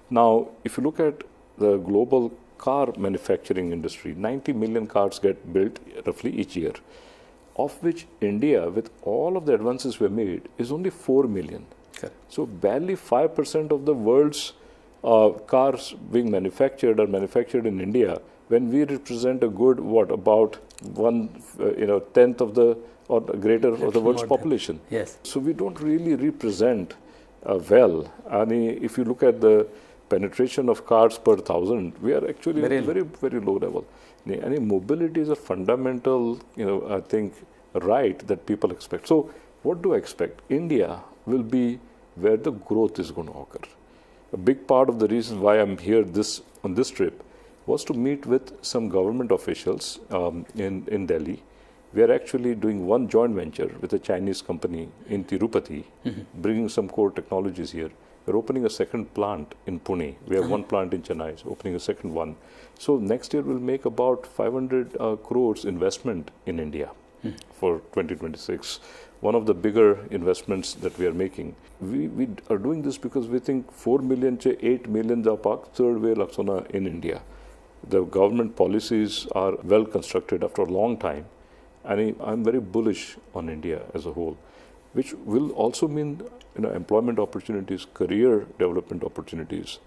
Now, if you look at the global car manufacturing industry, 90 million cars get built roughly each year, of which India, with all of the advances we made, is only 4 million. Correct. So barely 5% of the world's cars being manufactured are manufactured in India, when we represent a good, about tenth of the or greater of the world's population. Yes. So we don't really represent well. If you look at the penetration of cars per thousand, we are actually very low level. Mobility is a fundamental, I think, right that people expect. So what do I expect? India will be where the growth is going to occur. A big part of the reason why I'm here on this trip was to meet with some government officials in Delhi. We are actually doing one joint venture with a Chinese company in Tirupati, bringing some core technologies here. We're opening a second plant in Pune. We have one plant in Chennai, so opening a second one. So next year we'll make about 500 crores investment in India for 2026. One of the bigger investments that we are making. We are doing this because we think 4 million to 8 million japak third way laksana in India. The government policies are well constructed after a long time. And I'm very bullish on India as a whole, which will also mean employment opportunities, career development opportunities.